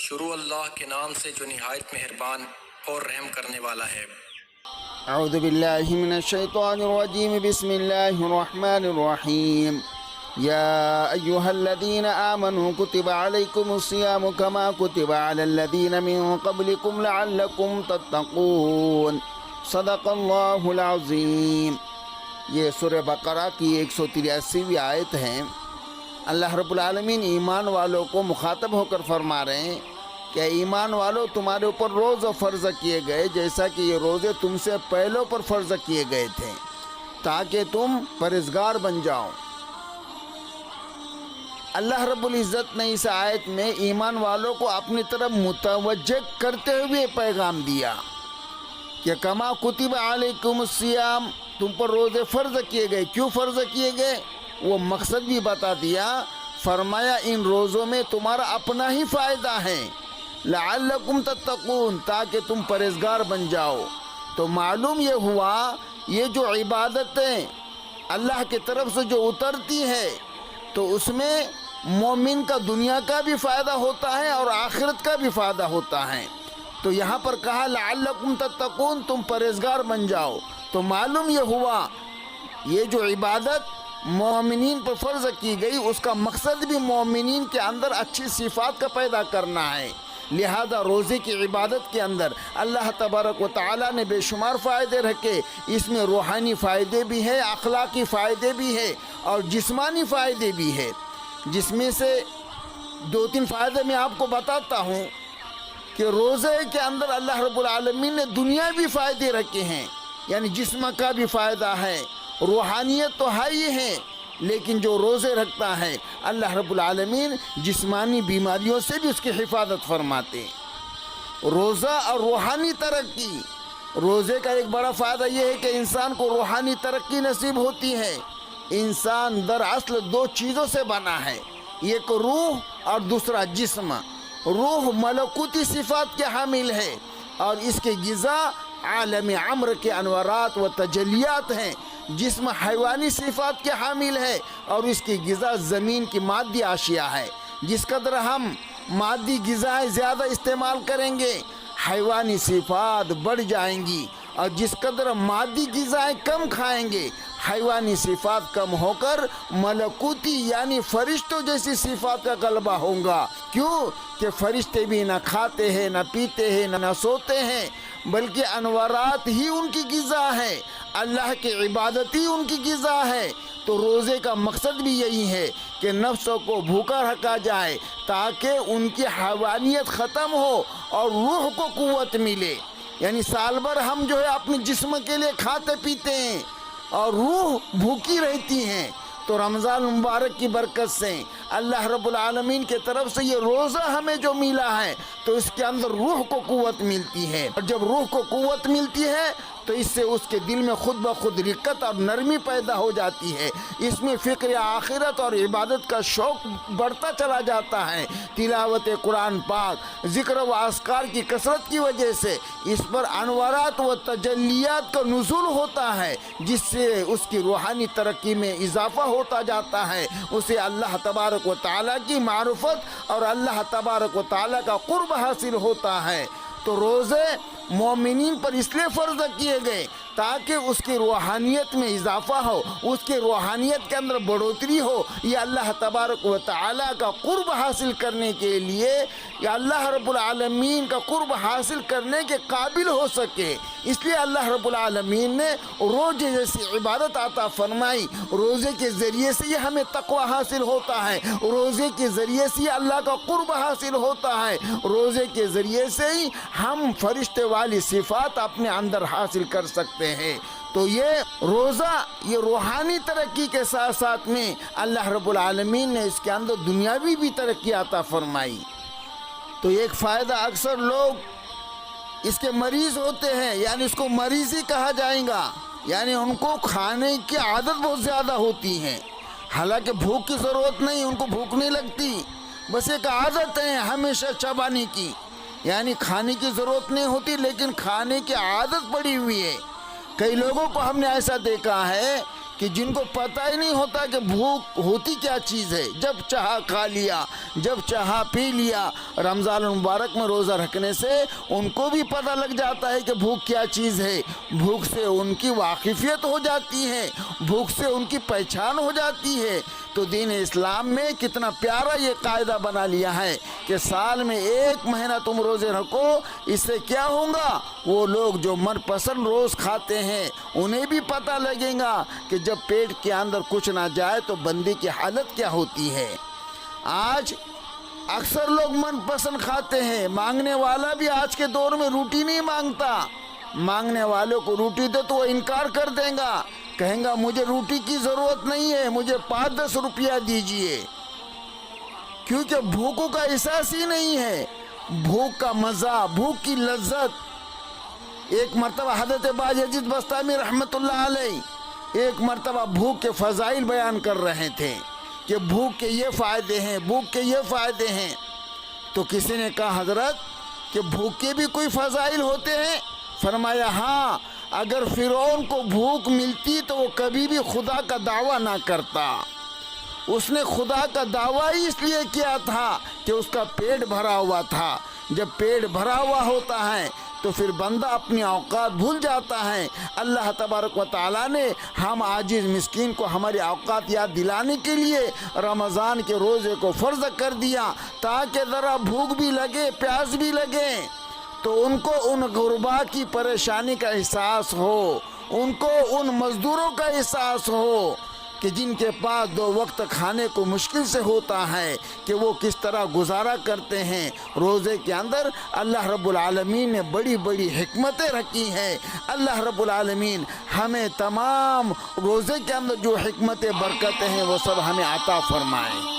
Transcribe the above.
شروع اللہ کے نام سے جو نہایت مہربان اور رحم کرنے والا ہے۔ اعوذ باللہ من الشیطان الرجیم، بسم اللہ الرحمن الرحیم۔ یا ایہا الذین آمنوا کتب علیکم الصیام کما کتب علی الذین من قبلکم لعلکم تتقون۔ صدق اللہ العظیم۔ یہ سورہ بقرہ کی 183ویں آیت ہے۔ اللہ رب العالمین ایمان والوں کو مخاطب ہو کر فرما رہے ہیں کہ ایمان والوں، تمہارے اوپر روزے فرض کیے گئے جیسا کہ یہ روزے تم سے پہلوں پر فرض کیے گئے تھے، تاکہ تم پرہیزگار بن جاؤ۔ اللہ رب العزت نے اس آیت میں ایمان والوں کو اپنی طرف متوجہ کرتے ہوئے پیغام دیا کہ کما کتب علیکم الصیام، تم پر روزے فرض کیے گئے۔ کیوں فرض کیے گئے وہ مقصد بھی بتا دیا۔ فرمایا ان روزوں میں تمہارا اپنا ہی فائدہ ہے، لعلکم تتقون، تاکہ تم پرہیزگار بن جاؤ۔ تو معلوم یہ ہوا یہ جو عبادتیں اللہ کی طرف سے جو اترتی ہے تو اس میں مومن کا دنیا کا بھی فائدہ ہوتا ہے اور آخرت کا بھی فائدہ ہوتا ہے۔ تو یہاں پر کہا لعلکم تتقون، تم پرہیزگار بن جاؤ۔ تو معلوم یہ ہوا یہ جو عبادت مومنین پر فرض کی گئی اس کا مقصد بھی مومنین کے اندر اچھی صفات کا پیدا کرنا ہے۔ لہذا روزے کی عبادت کے اندر اللہ تبارک و تعالیٰ نے بے شمار فائدے رکھے۔ اس میں روحانی فائدے بھی ہیں، اخلاقی فائدے بھی ہیں اور جسمانی فائدے بھی ہیں، جس میں سے 2-3 فائدے میں آپ کو بتاتا ہوں کہ روزے کے اندر اللہ رب العالمین نے دنیاوی فائدے رکھے ہیں، یعنی جسم کا بھی فائدہ ہے، روحانیت تو ہے ہی ہے، لیکن جو روزے رکھتا ہے اللہ رب العالمین جسمانی بیماریوں سے بھی اس کی حفاظت فرماتے ہیں۔ روزہ اور روحانی ترقی، روزے کا ایک بڑا فائدہ یہ ہے کہ انسان کو روحانی ترقی نصیب ہوتی ہے۔ انسان دراصل 2 چیزوں سے بنا ہے، ایک روح اور دوسرا جسم۔ روح ملکوتی صفات کے حامل ہے اور اس کے غذا عالم امر کے انوارات و تجلیات ہیں۔ جسم حیوانی صفات کے حامل ہے اور اس کی غذا زمین کی مادی اشیاء ہے۔ جس قدر ہم مادی غذائیں زیادہ استعمال کریں گے حیوانی صفات بڑھ جائیں گی، اور جس قدر مادی غذائیں کم کھائیں گے حیوانی صفات کم ہو کر ملکوتی یعنی فرشتوں جیسی صفات کا غلبہ ہوگا۔ کیوں کہ فرشتے بھی نہ کھاتے ہیں، نہ پیتے ہیں، نہ سوتے ہیں، بلکہ انوارات ہی ان کی غذا ہے، اللہ کی عبادت ہی ان کی غذا ہے۔ تو روزے کا مقصد بھی یہی ہے کہ نفسوں کو بھوکا رکھا جائے تاکہ ان کی حیوانیت ختم ہو اور روح کو قوت ملے۔ یعنی سال بھر ہم جو ہے اپنے جسم کے لیے کھاتے پیتے ہیں اور روح بھوکی رہتی ہیں، تو رمضان مبارک کی برکت سے اللہ رب العالمین کی طرف سے یہ روزہ ہمیں جو ملا ہے تو اس کے اندر روح کو قوت ملتی ہے، اور جب روح کو قوت ملتی ہے تو اس سے اس کے دل میں خود بخود رقت اور نرمی پیدا ہو جاتی ہے۔ اس میں فکر آخرت اور عبادت کا شوق بڑھتا چلا جاتا ہے۔ تلاوت قرآن پاک، ذکر و اذکار کی کثرت کی وجہ سے اس پر انوارات و تجلیات کا نزول ہوتا ہے، جس سے اس کی روحانی ترقی میں اضافہ ہوتا جاتا ہے۔ اسے اللہ تبارک و تعالیٰ کی معرفت اور اللہ تبارک و تعالیٰ کا قرب حاصل ہوتا ہے۔ تو روزے مومنین پر اس لیے فرض کیے گئے تاکہ اس کی روحانیت میں اضافہ ہو، اس کی روحانیت کے اندر بڑھوتری ہو۔ یہ اللہ تبارک و تعالیٰ کا قرب حاصل کرنے کے لیے، یا اللہ رب العالمین کا قرب حاصل کرنے کے قابل ہو سکے، اس لیے اللہ رب العالمین نے روزے جیسی عبادت عطا فرمائی۔ روزے کے ذریعے سے یہ ہمیں تقوی حاصل ہوتا ہے، روزے کے ذریعے سے اللہ کا قرب حاصل ہوتا ہے، روزے کے ذریعے سے ہی ہم فرشتے والی صفات اپنے اندر حاصل کر سکتے ہیں۔ تو یہ روزہ یہ روحانی ترقی کے ساتھ ساتھ میں اللہ رب العالمین نے اس کے اندر دنیاوی بھی ترقی عطا فرمائی۔ تو ایک فائدہ، اکثر لوگ اس کے مریض ہوتے ہیں، یعنی اس کو مریضی کہا جائے گا، یعنی ان کو کھانے کی عادت بہت زیادہ ہوتی ہے، حالانکہ بھوک کی ضرورت نہیں، ان کو بھوک نہیں لگتی، بس ایک عادت ہے ہمیشہ چبانے کی، یعنی کھانے کی ضرورت نہیں ہوتی لیکن کھانے کی عادت پڑی ہوئی ہے۔ کئی لوگوں کو ہم نے ایسا دیکھا ہے کہ کہ جن کو پتہ ہی نہیں ہوتا کہ بھوک ہوتی کیا چیز ہے، جب چاہا کھا لیا، جب چاہا پی لیا۔ رمضان المبارک میں روزہ رکھنے سے ان کو بھی پتہ لگ جاتا ہے کہ بھوک کیا چیز ہے، بھوک سے ان کی واقفیت ہو جاتی ہے، بھوک سے ان کی پہچان ہو جاتی ہے۔ تو دین اسلام میں کتنا پیارا یہ قاعدہ بنا لیا ہے کہ سال میں 1 مہینہ تم روزے رکھو، اس سے کیا ہوگا؟ وہ لوگ جو من پسند روز کھاتے ہیں انہیں بھی پتہ لگے گا کہ جب پیٹ کے اندر کچھ نہ جائے تو بندے کی حالت کیا ہوتی ہے۔ آج اکثر لوگ من پسند کھاتے ہیں، مانگنے والا بھی آج کے دور میں روٹی نہیں مانگتا۔ مانگنے والوں کو روٹی دے تو وہ انکار کر دیں گا، کہیں گا مجھے روٹی کی ضرورت نہیں ہے، مجھے 5-10 روپیہ دیجئے، کیونکہ بھوکوں کا احساس ہی نہیں ہے، بھوک کا مزہ، بھوک کی لذت۔ ایک مرتبہ حضرت باز یزید بستامی رحمت اللہ علیہ ایک مرتبہ بھوک کے فضائل بیان کر رہے تھے کہ بھوک کے یہ فائدے ہیں، بھوک کے یہ فائدے ہیں۔ تو کسی نے کہا حضرت کہ بھوک کے بھی کوئی فضائل ہوتے ہیں؟ فرمایا ہاں، اگر فرعون کو بھوک ملتی تو وہ کبھی بھی خدا کا دعویٰ نہ کرتا۔ اس نے خدا کا دعویٰ ہی اس لیے کیا تھا کہ اس کا پیٹ بھرا ہوا تھا۔ جب پیٹ بھرا ہوا ہوتا ہے تو پھر بندہ اپنی اوقات بھول جاتا ہے۔ اللہ تبارک و تعالیٰ نے ہم عاجز مسکین کو ہماری اوقات یاد دلانے کے لیے رمضان کے روزے کو فرض کر دیا تاکہ ذرا بھوک بھی لگے، پیاس بھی لگے، تو ان کو ان غربا کی پریشانی کا احساس ہو، ان کو ان مزدوروں کا احساس ہو کہ جن کے پاس 2 وقت کھانے کو مشکل سے ہوتا ہے کہ وہ کس طرح گزارا کرتے ہیں۔ روزے کے اندر اللہ رب العالمین نے بڑی بڑی حکمتیں رکھی ہیں۔ اللہ رب العالمین ہمیں تمام روزے کے اندر جو حکمتیں، برکتیں ہیں وہ سب ہمیں عطا فرمائیں۔